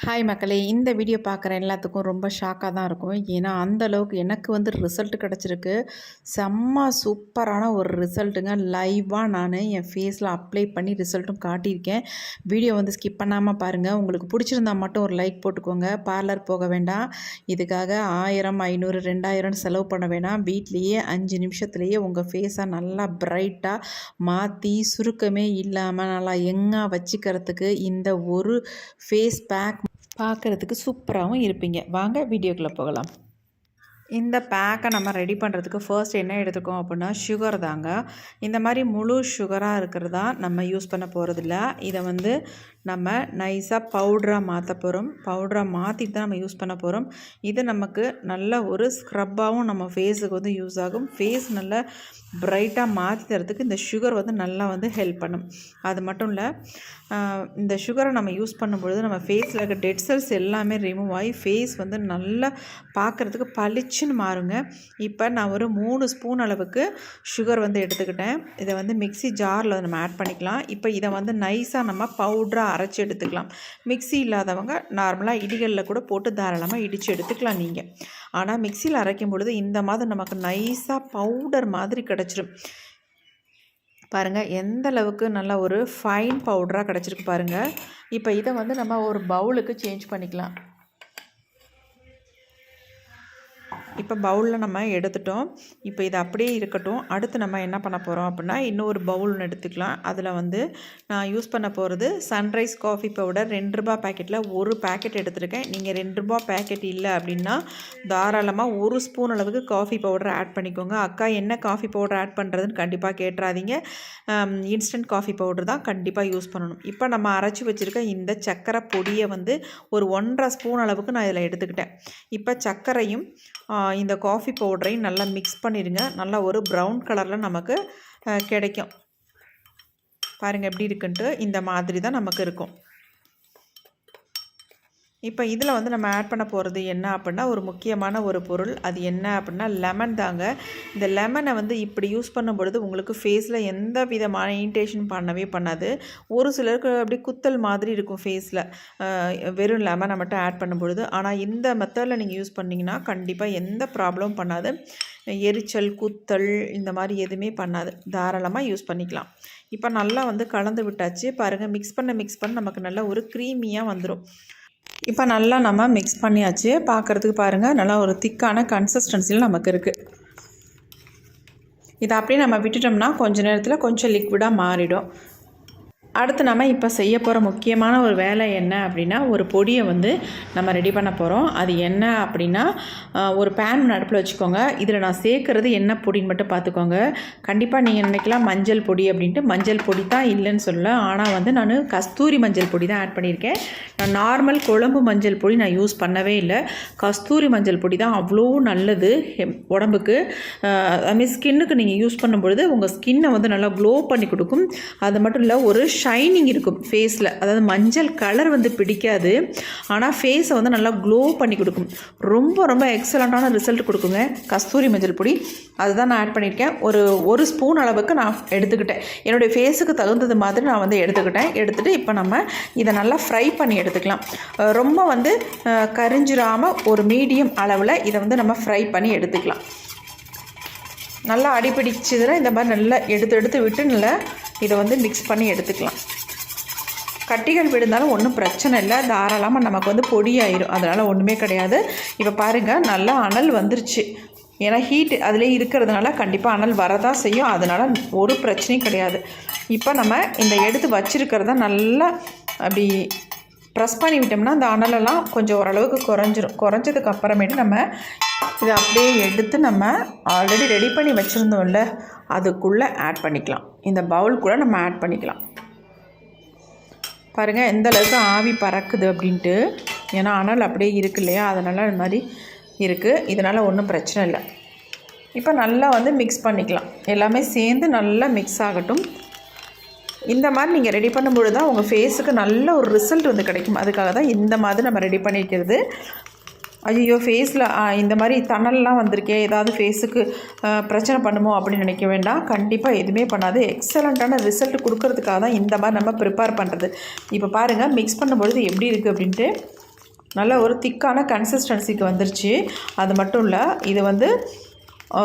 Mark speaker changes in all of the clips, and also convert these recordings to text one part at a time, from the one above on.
Speaker 1: Hi மக்களே, இந்த video பார்க்குற எல்லாத்துக்கும் ரொம்ப ஷாக்காக தான் இருக்கும். ஏன்னா அந்த அளவுக்கு எனக்கு வந்து ரிசல்ட் கிடச்சிருக்கு. செம்ம சூப்பரான ஒரு ரிசல்ட்டுங்க. லைவாக நான் என் ஃபேஸில் அப்ளை பண்ணி ரிசல்ட்டும் காட்டியிருக்கேன். வீடியோ வந்து ஸ்கிப் பண்ணாமல் பாருங்கள். உங்களுக்கு பிடிச்சிருந்தா மட்டும் ஒரு லைக் போட்டுக்கோங்க. பார்லர் போக வேண்டாம். இதுக்காக 1000 500 2000 செலவு பண்ண வேணாம். வீட்லேயே 5 நிமிஷத்துலேயே உங்கள் ஃபேஸை நல்லா பிரைட்டாக மாற்றி சுருக்கமே இல்லாமல் நல்லா யங்காக வச்சுக்கிறதுக்கு இந்த ஒரு ஃபேஸ் பேக் பார்க்குறதுக்கு சூப்பராகவும் இருப்பீங்க. வாங்க வீடியோக்குள்ளே போகலாம். இந்த பேக்கை நம்ம ரெடி பண்ணுறதுக்கு ஃபர்ஸ்ட் என்ன எடுத்துக்கோம் அப்படின்னா சுகர் தாங்க. இந்த மாதிரி முழு சுகராக இருக்கிறதா நம்ம யூஸ் பண்ண போகிறதில்ல. இதை வந்து நம்ம நைஸாக பவுடராக மாற்ற போகிறோம். பவுடராக மாற்றிட்டு தான் நம்ம யூஸ் பண்ண போகிறோம். இது நமக்கு நல்ல ஒரு ஸ்க்ரப்பாகவும் நம்ம ஃபேஸுக்கு வந்து யூஸ் ஆகும். ஃபேஸ் நல்லா பிரைட்டாக மாற்றி தரத்துக்கு இந்த சுகர் வந்து நல்லா வந்து ஹெல்ப் பண்ணும். அது மட்டும் இல்லை, இந்த சுகரை நம்ம யூஸ் பண்ணும்பொழுது நம்ம ஃபேஸில் இருக்க டெட் செல்ஸ் எல்லாமே ரிமூவ் ஆகி ஃபேஸ் வந்து நல்லா பார்க்குறதுக்கு பளிச்சுன்னு மாறுங்க. இப்போ நான் ஒரு 3 ஸ்பூன் அளவுக்கு சுகர் வந்து எடுத்துக்கிட்டேன். இதை வந்து மிக்ஸி ஜாரில் நம்ம ஆட் பண்ணிக்கலாம். இப்போ இதை வந்து நைஸாக நம்ம பவுடராக அரைச்சி எடுத்துக்கலாம். மிக்ஸி இல்லாதவங்க நார்மலாக இடிகளில் கூட போட்டு தாராளமாக இடித்து எடுத்துக்கலாம் நீங்கள். ஆனால் மிக்ஸியில் அரைக்கும் பொழுது இந்த மாதிரி நமக்கு நைஸாக பவுடர் மாதிரி கிடச்சிடும். பாருங்கள் எந்த அளவுக்கு நல்ல ஒரு ஃபைன் பவுடராக கிடச்சிருக்கு பாருங்கள். இப்போ இதை வந்து நம்ம ஒரு பவுலுக்கு சேஞ்ச் பண்ணிக்கலாம். இப்போ பவுலில் நம்ம எடுத்துட்டோம். இப்போ இது அப்படியே இருக்கட்டும். அடுத்து நம்ம என்ன பண்ண போகிறோம் அப்படின்னா இன்னொரு பவுல் ஒன்று எடுத்துக்கலாம். அதில் வந்து நான் யூஸ் பண்ண போகிறது சன்ரைஸ் காஃபி பவுடர் 2 ரூபா பேக்கெட்டில் ஒரு பேக்கெட் எடுத்துருக்கேன். நீங்கள் 2 ரூபா பேக்கெட் இல்லை அப்படின்னா தாராளமாக 1 ஸ்பூன் அளவுக்கு காஃபி பவுடர் ஆட் பண்ணிக்கோங்க. அக்கா என்ன காஃபி பவுடர் ஆட் பண்ணுறதுன்னு கண்டிப்பாக கேட்டுறாதீங்க. இன்ஸ்டன்ட் காஃபி பவுடர் தான் கண்டிப்பாக யூஸ் பண்ணணும். இப்போ நம்ம அரைச்சி வச்சுருக்க இந்த சர்க்கரை பொடியை வந்து ஒரு 1.5 ஸ்பூன் அளவுக்கு நான் இதில் எடுத்துக்கிட்டேன். இப்போ சர்க்கரையும் இந்த காஃபி பவுடரையும் நல்லா மிக்ஸ் பண்ணிடுங்க. நல்லா ஒரு ப்ரௌன் கலரில் நமக்கு கிடைக்கும். பாருங்கள் எப்படி இருக்குன்ட்டு. இந்த மாதிரி தான் நமக்கு இருக்கும். இப்போ இதில் வந்து நம்ம ஆட் பண்ண போகிறது என்ன அப்படின்னா ஒரு முக்கியமான ஒரு பொருள். அது என்ன அப்படின்னா லெமன் தாங்க. இந்த லெமனை வந்து இப்படி யூஸ் பண்ணும் பொழுது உங்களுக்கு ஃபேஸில் எந்த விதமான இரிட்டேஷன் பண்ணவே பண்ணாது. ஒரு சிலருக்கு அப்படி குத்தல் மாதிரி இருக்கும் ஃபேஸில் வெறும் லெமனை மட்டும் ஆட் பண்ணும் பொழுது. ஆனால் இந்த மெத்தடில் நீங்கள் யூஸ் பண்ணிங்கன்னா கண்டிப்பாக எந்த ப்ராப்ளமும் பண்ணாது. எரிச்சல் குத்தல் இந்த மாதிரி எதுவுமே பண்ணாது. தாராளமாக யூஸ் பண்ணிக்கலாம். இப்போ நல்லா வந்து கலந்து விட்டாச்சு. பாருங்கள் மிக்ஸ் பண்ண நமக்கு நல்லா ஒரு க்ரீமியாக வந்துடும். இப்போ நல்லா நம்ம மிக்ஸ் பண்ணியாச்சு. பார்க்குறதுக்கு பாருங்கள் நல்லா ஒரு திக்கான கன்சிஸ்டன்சியில் நமக்கு இருக்குது. இதை அப்படியே நம்ம விட்டுட்டோம்னா கொஞ்சம் நேரத்தில் கொஞ்சம் லிக்விடாக மாறிடும். அடுத்து நம்ம இப்போ செய்ய போகிற முக்கியமான ஒரு வேலை என்ன அப்படின்னா ஒரு பொடியை வந்து நம்ம ரெடி பண்ண போகிறோம். அது என்ன அப்படின்னா ஒரு பேன் அடுப்பில் வச்சுக்கோங்க. இதில் நான் சேர்க்குறது என்ன பொடின்னு மட்டும் பார்த்துக்கோங்க. கண்டிப்பாக நீங்கள் நினைக்கலாம் மஞ்சள் பொடி அப்படின்ட்டு. மஞ்சள் பொடி தான் இல்லைன்னு சொல்லல. ஆனால் வந்து நான் கஸ்தூரி மஞ்சள் பொடி தான் ஆட் பண்ணியிருக்கேன். நான் நார்மல் குழம்பு மஞ்சள் பொடி நான் யூஸ் பண்ணவே இல்லை. கஸ்தூரி மஞ்சள் பொடி தான் அவ்வளோ நல்லது உடம்புக்கு. அதுமாதிரி ஸ்கின்னுக்கு நீங்கள் யூஸ் பண்ணும்பொழுது உங்கள் ஸ்கின்னை வந்து நல்லா க்ளோ பண்ணி கொடுக்கும். அது மட்டும் இல்லை ஒரு ஷைனிங் இருக்கும் ஃபேஸில். அதாவது மஞ்சள் கலர் வந்து பிடிக்காது, ஆனால் ஃபேஸை வந்து நல்லா க்ளோ பண்ணி கொடுக்கும். ரொம்ப ரொம்ப எக்ஸலண்ட்டான ரிசல்ட் கொடுக்குங்க கஸ்தூரி மஞ்சள் பொடி. அதுதான் நான் ஆட் பண்ணியிருக்கேன். ஒரு ஸ்பூன் அளவுக்கு நான் எடுத்துக்கிட்டேன். என்னுடைய ஃபேஸுக்கு தகுந்தது மாதிரி நான் வந்து எடுத்துகிட்டு இப்போ நம்ம இதை நல்லா ஃப்ரை பண்ணி எடுத்துக்கலாம். ரொம்ப வந்து கரிஞ்சிராமல் ஒரு மீடியம் அளவில் இதை வந்து நம்ம ஃப்ரை பண்ணி எடுத்துக்கலாம். நல்லா அடிப்பிடிச்சதுன்னா இந்த மாதிரி நல்லா எடுத்து விட்டு நல்லா இதை வந்து மிக்ஸ் பண்ணி எடுத்துக்கலாம். கட்டிகள் விழுந்தாலும் ஒன்றும் பிரச்சனை இல்லை. தாராளமாக நமக்கு வந்து பொடியாயிரும். அதனால் ஒன்றுமே கிடையாது. இப்போ பாருங்கள் நல்லா அனல் வந்துருச்சு. ஏன்னா ஹீட் அதிலே இருக்கிறதுனால கண்டிப்பாக அனல் வரதான் செய்யும். அதனால் ஒரு பிரச்சனையும் கிடையாது. இப்போ நம்ம இந்த எடுத்து வச்சுருக்கிறத நல்லா அப்படி ப்ரெஸ் பண்ணி விட்டோம்னா அந்த அனலெல்லாம் கொஞ்சம் ஓரளவுக்கு குறைஞ்சிரும். குறைஞ்சதுக்கு அப்புறமேட்டு நம்ம இதை அப்படியே எடுத்து நம்ம ஆல்ரெடி ரெடி பண்ணி வச்சுருந்தோம்ல அதுக்குள்ளே ஆட் பண்ணிக்கலாம். இந்த பவுலுக்குள்ளே நம்ம ஆட் பண்ணிக்கலாம். பாருங்கள் எந்த அளவுக்கு ஆவி பறக்குது அப்படின்ட்டு. ஏன்னா அனல் அப்படியே இருக்கு இல்லையா, அதனால் இந்த மாதிரி இருக்குது. இதனால் ஒன்றும் பிரச்சனை இல்லை. இப்போ நல்லா வந்து மிக்ஸ் பண்ணிக்கலாம். எல்லாமே சேர்ந்து நல்லா மிக்ஸ் ஆகட்டும். இந்த மாதிரி நீங்கள் ரெடி பண்ணும்பொழுது தான் உங்கள் ஃபேஸுக்கு நல்ல ஒரு ரிசல்ட் வந்து கிடைக்கும். அதுக்காக தான் இந்த மாதிரி நம்ம ரெடி பண்ணிக்கிறது. ஐயோ ஃபேஸில் இந்த மாதிரி தணல்லாம் வந்திருக்கே, ஏதாவது ஃபேஸுக்கு பிரச்சனை பண்ணுமோ அப்படின்னு நினைக்க வேண்டாம். கண்டிப்பாக எதுவுமே பண்ணாது. எக்ஸலண்ட்டான ரிசல்ட் கொடுக்கறதுக்காக தான் இந்த மாதிரி நம்ம ப்ரிப்பேர் பண்ணுறது. இப்போ பாருங்கள் மிக்ஸ் பண்ணும்பொழுது எப்படி இருக்குது அப்படின்ட்டு. நல்ல ஒரு திக்கான கன்சிஸ்டன்சிக்கு வந்துருச்சு. அது மட்டும் இல்லை, இது வந்து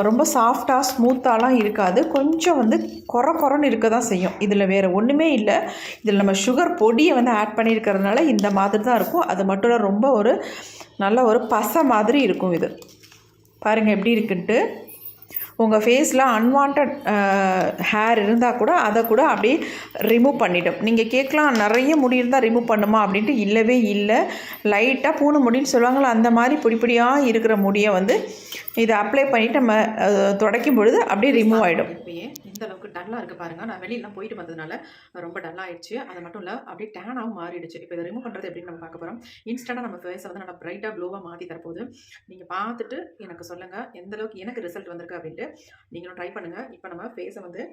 Speaker 1: ரொம்ப சாஃப்டாக ஸ்மூத்தாலாம் இருக்காது. கொஞ்சம் வந்து கொரன்னு இருக்க தான் செய்யும். இதில் வேறு ஒன்றுமே இல்லை. இதில் நம்ம சுகர் பொடியை வந்து ஆட் பண்ணியிருக்கிறதுனால இந்த மாதிரி தான் இருக்கும். அது மட்டும் இல்லை, ரொம்ப ஒரு நல்ல ஒரு பசை மாதிரி இருக்கும். இது பாருங்கள் எப்படி இருக்குன்ட்டு. உங்கள் ஃபேஸில் அன்வான்ட் ஹேர் இருந்தால் கூட அதை கூட அப்படியே ரிமூவ் பண்ணிவிடும். நீங்கள் கேட்கலாம், நிறைய முடி இருந்தால் ரிமூவ் பண்ணுமா அப்படின்ட்டு. இல்லவே இல்லை. லைட்டாக பூனை முடின்னு சொல்லுவாங்களா, அந்த மாதிரி பொடியாக இருக்கிற முடியை வந்து இதை அப்ளை பண்ணிவிட்டு நம்ம துடைக்கும் பொழுது அப்படியே ரிமூவ் ஆகிடும். இப்போயே இந்த அளவுக்கு டல்லாக இருக்குது பாருங்கள். நான் வெளியெல்லாம் போயிட்டு வந்ததுனால ரொம்ப டல்லாகிடுச்சு. அது மட்டும் இல்லை, அப்படியே டேனாகவும் மாறிடுச்சு. இப்போ இதை ரிமூவ் பண்ணுறது எப்படின்னு நம்ம பார்க்க போகிறோம். இன்ஸ்டண்ட்டாக நம்ம ஃபேஸை வந்து நல்லா பிரைட்டாக க்ளோவாக மாற்றி தரப்போகுது. நீங்கள் பார்த்துட்டு எனக்கு சொல்லுங்கள் எந்த அளவுக்கு எனக்கு ரிசல்ட் வந்திருக்கு அப்படின்ட்டு. நீங்களும் ட்ரை பண்ணுங்கள். இப்போ நம்ம ஃபேஸை வந்து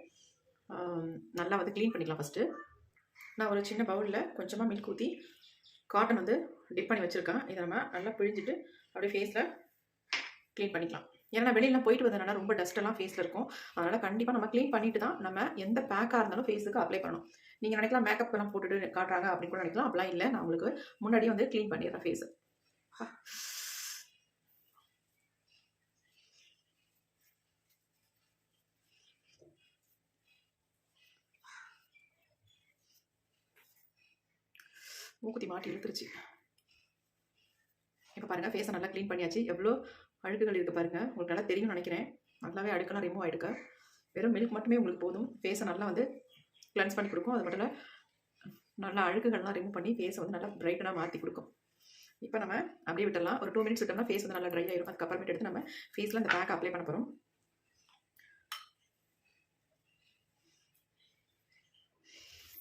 Speaker 1: நல்லா வந்து க்ளீன் பண்ணிக்கலாம். ஃபஸ்ட்டு நான் ஒரு சின்ன பவுலில் கொஞ்சமாக மில்க் ஊற்றி காட்டன் வந்து டிப் பண்ணி வச்சுருக்கேன். இதை நம்ம நல்லா பிழிஞ்சிட்டு அப்படியே ஃபேஸில் க்ளீன் பண்ணிக்கலாம். ஏன்னா வெளியெல்லாம் போயிட்டு வந்ததுனால ரொம்ப டஸ்ட்டெல்லாம் ஃபேஸில் இருக்கும். அதனால் கண்டிப்பாக நம்ம க்ளீன் பண்ணிட்டு தான் நம்ம எந்த பேக்காக இருந்தாலும் ஃபேஸுக்கு அப்ளை பண்ணணும். நீங்கள் நினைக்கலாம் மேக்கப் எல்லாம் போட்டுட்டு காட்டுறாங்க அப்படின்னு கூட நினைக்கலாம். அப்படிலாம் இல்லை. நான் உங்களுக்கு முன்னாடியே வந்து க்ளீன் பண்ணிடுறேன் ஃபேஸை. மூக்குத்தி மாட்டி இழுத்துருச்சு. இப்போ பாருங்கள், ஃபேஸை நல்லா க்ளீன் பண்ணியாச்சு. எவ்வளோ அழுக்குகள் இருக்குது பாருங்கள். உங்களுக்கு நல்லா தெரியும்னு நினைக்கிறேன். நல்லாவே அழுக்கெல்லாம் ரிமூவ் ஆகிடுக்க. வெறும் மில்க் மட்டுமே உங்களுக்கு போதும். ஃபேஸை நல்லா வந்து கிளென்ஸ் பண்ணி கொடுக்கும். அது மட்டும் இல்லை, நல்லா அழுக்குகள்லாம் ரிமூவ் பண்ணி ஃபேஸை வந்து நல்லா பிரைட்டனாக மாற்றி கொடுக்கும். இப்போ நம்ம அப்படியே விட்டுடலாம். ஒரு 2 மினிட்ஸ் விட்டோம்னா ஃபேஸ் வந்து நல்லா ட்ரை ஆகிடும். அதுக்கப்புறமேட்டு எடுத்து நம்ம ஃபேஸில் அந்த பேக் அப்ளை பண்ண போகிறோம்.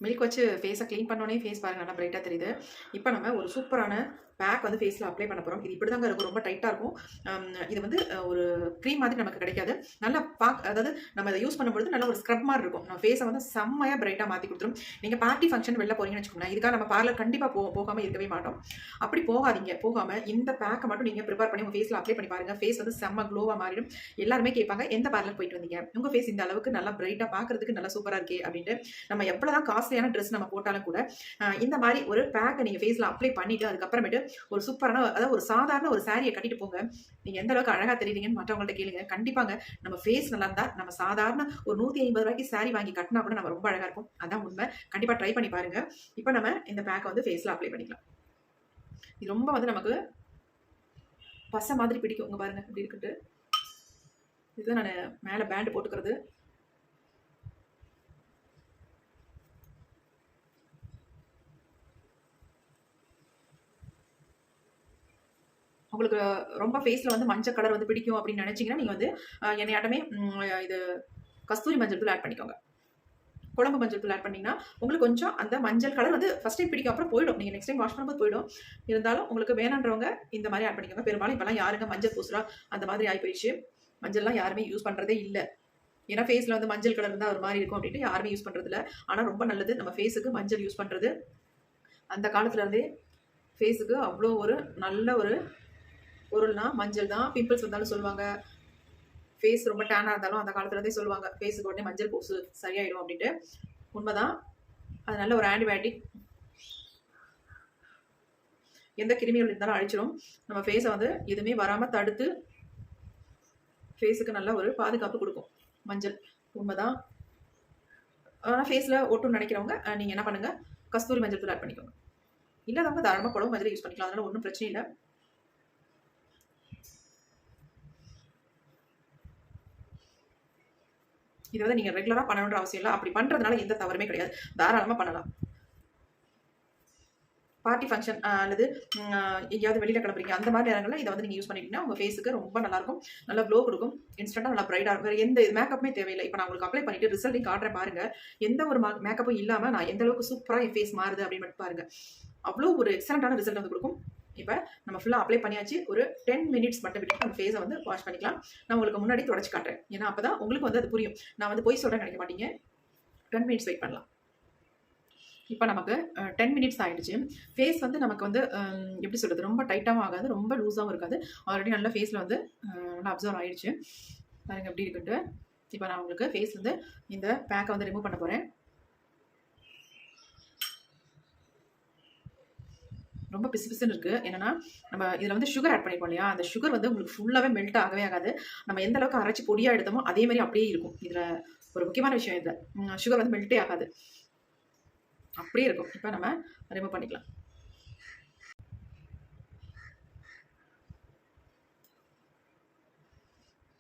Speaker 1: மில்க் வச்சு ஃபேஸை க்ளீன் பண்ணோன்னே ஃபேஸ் பாருங்கள் நல்லா பிரைட்டாக தெரியுது. இப்போ நம்ம ஒரு சூப்பரான பேக் வந்து ஃபேஸில் அப்ளை பண்ண போகிறோம். இது இப்படி தாங்க இருக்கும். ரொம்ப டைட்டாக இருக்கும். இது வந்து ஒரு க்ரீம் மாதிரி நமக்கு கிடைக்காது. நல்லா அதாவது நம்ம இதை யூஸ் பண்ணும்போது நல்ல ஒரு ஸ்க்ரப் மாதிரி இருக்கும். நம்ம ஃபேஸை வந்து செம்மையாக பிரைட்டாக மாற்றி கொடுத்துரும். நீங்கள் பார்ட்டி ஃபங்க்ஷன் வெளில போகிறீங்கன்னு வச்சுக்கோங்க. இதுக்காக நம்ம பார்லர் கண்டிப்பாக போகாமல் இருக்கவே மாட்டோம். அப்படி போகாதீங்க. போகாமல் இந்த பேக்கை மட்டும் நீங்கள் ப்ரிப்பேர் பண்ணி உங்கள் ஃபேஸில் அப்ளை பண்ணி பாருங்கள். ஃபேஸ் வந்து செம்ம க்ளோவாக மாறிடும். எல்லாருமே கேட்பாங்க, எந்த பார்லர் போயிட்டு வந்தீங்க, உங்கள் ஃபேஸ் இந்த அளவுக்கு நல்லா பிரைட்டாக பார்க்குறதுக்கு நல்லா சூப்பராக இருக்கே அப்படின்ட்டு. நம்ம எவ்வளோ தான் காஸ்ட்லியான ட்ரெஸ் நம்ம போட்டாலும் கூட இந்த மாதிரி ஒரு பேக்கை நீங்கள் ஃபேஸில் அப்ளை பண்ணிவிட்டு அதுக்கப்புறமேட்டு ஒரு சூப்பரான, அதாவது ஒரு சாதாரண ஒரு சாரியை கட்டிட்டு போங்க. நீங்க எந்த அளவுக்கு அழகா தெரியுறீங்கன்னு மற்றவங்கள்ட்ட கேளுங்க. கண்டிப்பாங்க நம்ம ஃபேஸ் நல்லா இருந்தா நம்ம சாதாரண ஒரு 150 ரூபாய்க்கு சாரி வாங்கி கட்டினா கூட நம்ம ரொம்ப அழகா இருக்கும். அதான் உண்மை. கண்டிப்பா ட்ரை பண்ணி பாருங்க. இப்போ நம்ம இந்த பேக்கை வந்து ஃபேஸ்ல அப்ளை பண்ணிக்கலாம். இது ரொம்ப வந்து நமக்கு பசை மாதிரி பிடிக்கும். உங்க பாருங்க இப்படி இருக்குட்டு. இதுதான் நான் மேலே பேண்ட் போட்டுக்கிறது. உங்களுக்கு ரொம்ப ஃபேஸில் வந்து மஞ்சள் கலர் வந்து பிடிக்கும் அப்படின்னு நினச்சிங்கன்னா நீங்கள் வந்து என்னையாட்டமே இது கஸ்தூரி மஞ்சள் தூள் ஆட் பண்ணிக்கோங்க. குழம்பு மஞ்சள் தூள் ஆட் பண்ணிங்கன்னா உங்களுக்கு கொஞ்சம் அந்த மஞ்சள் கலர் வந்து ஃபஸ்ட் டைம் பிடிக்கும், அப்புறம் போயிடும். நீங்கள் நெக்ஸ்ட் டைம் வாஷ் பண்ணும்போது போயிடும். இருந்தாலும் உங்களுக்கு வேணான்றவங்க இந்த மாதிரி ஆட் பண்ணிக்கோங்க. பெரும்பாலும் இப்போலாம் யாருங்க மஞ்சள் பூசுறா, அந்த மாதிரி ஆகி போயிடுச்சு. மஞ்சள்லாம் யாருமே யூஸ் பண்ணுறதே இல்லை. ஏன்னா ஃபேஸில் வந்து மஞ்சள் கலர் இருந்தால் ஒரு மாதிரி இருக்கும் அப்படின்ட்டு யாருமே யூஸ் பண்ணுறது இல்லை. ஆனால் ரொம்ப நல்லது நம்ம ஃபேஸுக்கு மஞ்சள் யூஸ் பண்ணுறது. அந்த காலத்துலேருந்தே ஃபேஸுக்கு அவ்வளோ ஒரு நல்ல ஒரு பொருள்னா மஞ்சள் தான். பிம்பிள்ஸ் வந்தாலும் சொல்லுவாங்க, ஃபேஸ் ரொம்ப டேனாக இருந்தாலும் அந்த காலத்துலேருந்தே சொல்லுவாங்க ஃபேஸுக்கு உடனே மஞ்சள் பூசு சரியாயிடும் அப்படின்ட்டு. உண்மைதான். அது நல்ல ஒரு ஆன்டிபயோட்டிக். எந்த கிருமிகள் இருந்தாலும் அழிச்சிடும். நம்ம ஃபேஸை வந்து எதுவுமே வராமல் தடுத்து ஃபேஸுக்கு நல்ல ஒரு பாதுகாப்பு கொடுக்கும் மஞ்சள். உண்மைதான். ஆனால் ஃபேஸில் ஒட்டுன்னு நினைக்கிறவங்க நீங்கள் என்ன பண்ணுங்கள், கஸ்தூரி மஞ்சள் தூள் ஆட் பண்ணிக்கோங்க. இல்லாதவங்க தாராளமாக குழம்பு மஞ்சள் யூஸ் பண்ணிக்கலாம். அதனால ஒன்றும் பிரச்சனை இல்லை. இதை வந்து நீங்கள் ரெகுலராக பண்ணணுன்ற அவசியம் இல்லை. அப்படி பண்ணுறதுனால எந்த தவறுமே கிடையாது. தாராளமாக பண்ணலாம். பார்ட்டி ஃபங்க்ஷன் அல்லது எங்கேயாவது வெளியில் கிளம்புறீங்க அந்த மாதிரி நேரங்களில் இதை வந்து நீங்கள் யூஸ் பண்ணிட்டீங்கன்னா உங்கள் ஃபேஸுக்கு ரொம்ப நல்லாயிருக்கும். நல்லா க்ளோ கொடுக்கும். இன்ஸ்டண்ட்டாக நல்லா பிரைட்டாக இருக்கும். வேறு எந்த மேக்கப்புமே தேவையில்லை. இப்போ நான் உங்களுக்கு அப்ளை பண்ணிவிட்டு ரிசல்ட்டையும் காட்டுறேன் பாருங்கள். எந்த ஒரு மேக்கப்பும் இல்லாமல் நான் எந்த அளவுக்கு சூப்பராக என் ஃபேஸ் மாறுது அப்படின்னு மட்டும் பாருங்கள். அவ்வளோ ஒரு எக்ஸலண்ட்டான ரிசல்ட் வந்து கொடுக்கும். இப்போ நம்ம ஃபுல்லாக அப்ளை பண்ணியாச்சு. ஒரு 10 மினிட்ஸ் மட்டும் விட்டு நம்ம ஃபேஸை வந்து வாஷ் பண்ணிக்கலாம். நான் உங்களுக்கு முன்னாடி தொடச்சி காட்டுறேன். ஏன்னா அப்போ தான் உங்களுக்கு வந்து அது புரியும். நான் வந்து போய் சொல்கிறேன் நினைக்க மாட்டீங்க. 10 மினிட்ஸ் வெயிட் பண்ணலாம். இப்போ நமக்கு 10 மினிட்ஸ் ஆகிடுச்சு. ஃபேஸ் வந்து நமக்கு வந்து எப்படி சொல்கிறது, ரொம்ப டைட்டாகவும் ஆகாது, ரொம்ப லூஸாகவும் இருக்காது. ஆல்ரெடி நல்லா ஃபேஸில் வந்து நல்லா அப்சர்வ் ஆகிடுச்சு. பாருங்கள் எப்படி இருக்குன்ட்டு. இப்போ நான் உங்களுக்கு ஃபேஸ் வந்து இந்த பேக்கை வந்து ரிமூவ் பண்ண போகிறேன். ரொம்ப பிசு பிசுன்னு இருக்குது. என்னென்னா நம்ம இதில் வந்து சுகர் ஆட் பண்ணிப்போம் இல்லையா, அந்த சுகர் வந்து உங்களுக்கு ஃபுல்லாகவே மெல்ட் ஆகவே ஆகாது. நம்ம எந்த அளவுக்கு அரைச்சி பொடியாக எடுத்தோமோ அதே மாதிரி அப்படியே இருக்கும். இதில் ஒரு முக்கியமான விஷயம் இதில் சுகர் வந்து மெல்ட்டே ஆகாது, அப்படியே இருக்கும். இப்போ நம்ம ரிமூவ் பண்ணிக்கலாம்.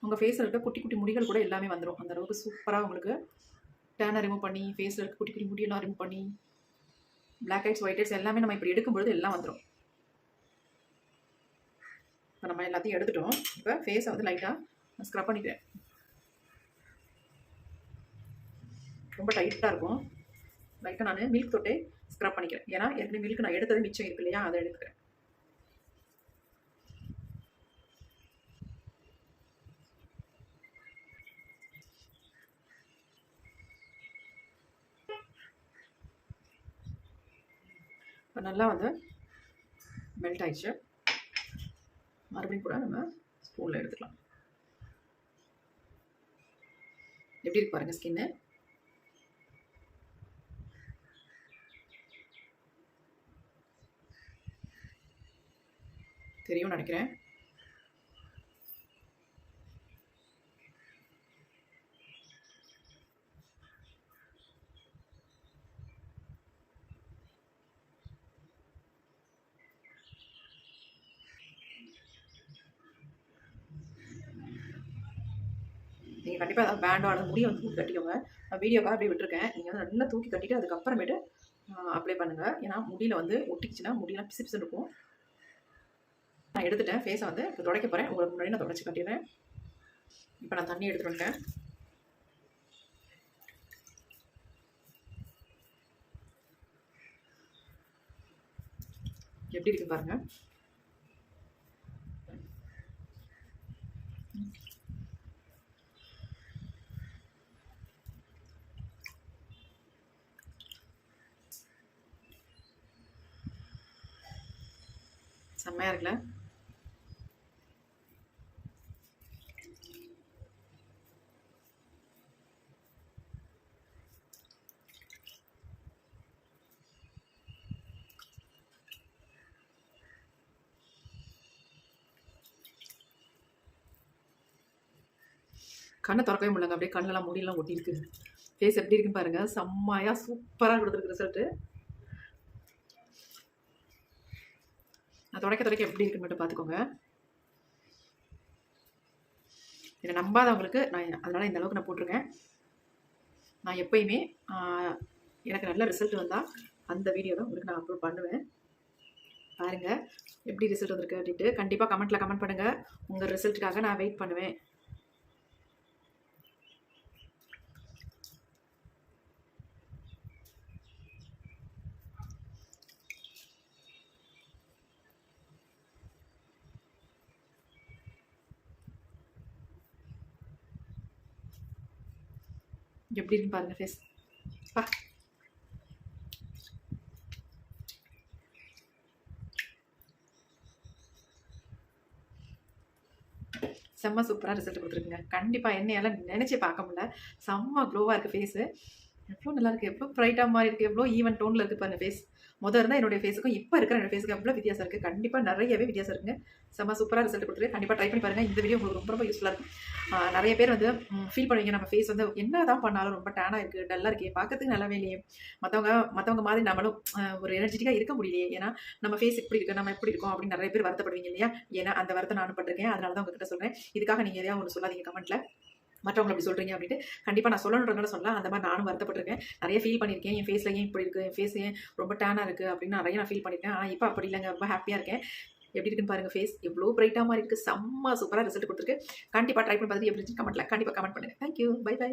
Speaker 1: உங்கள் ஃபேஸில் இருக்க குட்டி குட்டி முடிகள் கூட எல்லாமே வந்துடும். அந்த அளவுக்கு சூப்பராக உங்களுக்கு டேனை ரிமூவ் பண்ணி, ஃபேஸில் இருக்க குட்டி குட்டி முடியெல்லாம் ரிமூவ் பண்ணி, பிளாக் ஹெட்ஸ் ஒயிட் ஹெட்ஸ் எல்லாமே நம்ம இப்படி எடுக்கும்பொழுது எல்லாம் வந்துடும். இப்போ நம்ம எல்லாத்தையும் எடுத்துட்டோம். இப்போ ஃபேஸை வந்து லைட்டாக ஸ்க்ரப் பண்ணிக்கிறேன். ரொம்ப டைட்டாக இருக்கும். லைட்டாக நான் மில்க் தொட்டே ஸ்க்ரப் பண்ணிக்கிறேன். ஏன்னா ஏற்கனவே மில்க் நான் எடுத்தது மிச்சம் இருக்கு இல்லையா, அதை எடுத்துக்கிறேன். இப்போ நல்லா வந்து மெல்ட் ஆயிடுச்சு. மறுபடியும் கூட நம்ம ஸ்பூனில் எடுத்துக்கலாம். எப்படி இருக்கு பாருங்கள் ஸ்கின்னு. தெரியும் நினைக்கிறேன். நீங்கள் கண்டிப்பாக ஏதாவது பேண்டோ அல்லது முடியை வந்து தூக்கி கட்டிக்கோங்க. நான் வீடியோக்காக அப்படியே விட்டுருக்கேன். நீங்கள் வந்து நல்லா தூக்கி கட்டிட்டு அதுக்கப்புறமேட்டு அப்ளை பண்ணுங்கள். ஏன்னா முடியில் வந்து ஒட்டிக்கிச்சுன்னா முடியெல்லாம் பிசு பிசுன்னு இருக்கும். நான் எடுத்துட்டேன். ஃபேஸை வந்து இப்போ துடைக்க போகிறேன். உங்களுக்கு முன்னாடி நான் துடைச்சி கட்டிடுறேன். இப்போ நான் தண்ணி எடுத்துகிட்டு வந்துட்டேன். எப்படி இருக்கு பாருங்கள். செம்மையாக இருக்குல்ல. கண்ணை திறக்கவே முடியலங்க. அப்படியே கண்ணெல்லாம் முடியெல்லாம் ஒட்டி இருக்கு. ஃபேஸ் எப்படி இருக்குன்னு பாருங்கள். செம்மையாக சூப்பராக கொடுத்துருக்கு ரிசல்ட்டு. நான் துடைக்க எப்படி இருக்குன்னு மட்டும் பார்த்துக்கோங்க. என்னை நம்பாதவங்களுக்கு நான் அதனால் இந்த அளவுக்கு நான் போட்டிருக்கேன். நான் எப்போயுமே எனக்கு நல்ல ரிசல்ட் வந்தால் அந்த வீடியோ தான் உங்களுக்கு நான் அப்லோட் பண்ணுவேன். பாருங்கள் எப்படி ரிசல்ட் வந்திருக்கு அப்படின்ட்டு. கண்டிப்பாக கமெண்ட்டில் கமெண்ட் பண்ணுங்கள். உங்கள் ரிசல்ட்டுக்காக நான் வெயிட் பண்ணுவேன். எப்படி இருக்குன்னு பாருங்கள் ஃபேஸ். பா செம்ம சூப்பராக ரிசல்ட் கொடுத்துருக்குங்க. கண்டிப்பாக என்னையால் நினச்சி பார்க்க முடியல. செம்ம க்ளோவாக இருக்குது ஃபேஸு. எவ்வளோ நல்லா இருக்குது, எவ்வளோ ப்ரைட்டாக மாதிரி இருக்குது, எவ்வளோ ஈவன் டோனில் இருக்குது பாருங்கள் ஃபேஸ். இருந்தால் என்னுடைய ஃபேஸுக்கும் இப்போ இருக்கிற என்னோட ஃபேஸுக்கு எவ்வளோ வித்தியாசம் இருக்குது. கண்டிப்பாக நிறையவே வித்தியாசம் இருக்குங்க. செம்ம சூப்பராக ரிசல்ட் கொடுத்துருக்கு. கண்டிப்பாக ட்ரை பண்ணி பாருங்கள். இந்த வீடியோ உங்களுக்கு ரொம்ப ரொம்ப யூஸ்ஃபுல்லாக இருக்கும். நிறைய பேர் வந்து ஃபீல் பண்ணுவீங்க, நம்ம ஃபேஸ் வந்து என்ன தான் பண்ணாலும் ரொம்ப டேனாக இருக்குது, டல்லாக இருக்கே, பார்க்கறதுக்கு நல்லாவே இல்லையே, மற்றவங்க மாதிரி நம்மளும் ஒரு எனர்ஜெட்டிக்காக இருக்க முடியலையே, ஏன்னா நம்ம ஃபேஸ் இப்படி இருக்குது, நம்ம எப்படி இருக்கோம் அப்படின்னு நிறைய பேர் வருத்தப்படுவீங்க இல்லையா. ஏன்னா அந்த வருத்தம் நானும் பட்டிருக்கேன். அதனால தான் உங்ககிட்ட சொல்கிறேன். இதுக்காக நீங்கள் எதையாவது ஒன்று சொல்லாதீங்க கமெண்ட்டில். மற்றவங்க அப்படி சொல்கிறீங்க அப்படின்ட்டு. கண்டிப்பாக நான் சொல்லணுன்றதுனால சொல்லலாம். அந்த மாதிரி நானும் வருத்தப்பட்டிருக்கேன். நிறைய ஃபீல் பண்ணியிருக்கேன். என் ஃபேஸில் ஏன் இப்படி இருக்குது, என் ஃபேஸ் ஏன் ரொம்ப டேனாக இருக்குது அப்படின்னு நிறைய நான் ஃபீல் பண்ணியிருக்கேன். ஆனால் இப்போ அப்படி இல்லைங்க. ரொம்ப ஹாப்பியாக இருக்கேன். எப்படி இருக்குன்னு பாருங்கள் ஃபேஸ். எவ்வளோ பிரைட்டாக மாதிரி இருக்குது. செம்ம சூப்பராக ரிசல்ட் கொடுத்துருக்கு. கண்டிப்பாக ட்ரை பண்ணி பார்த்துட்டு எப்படி இருந்துச்சு கமெண்ட்டில் கண்டிப்பாக கமெண்ட் பண்ணுங்கள். தேங்க்யூ. Bye by.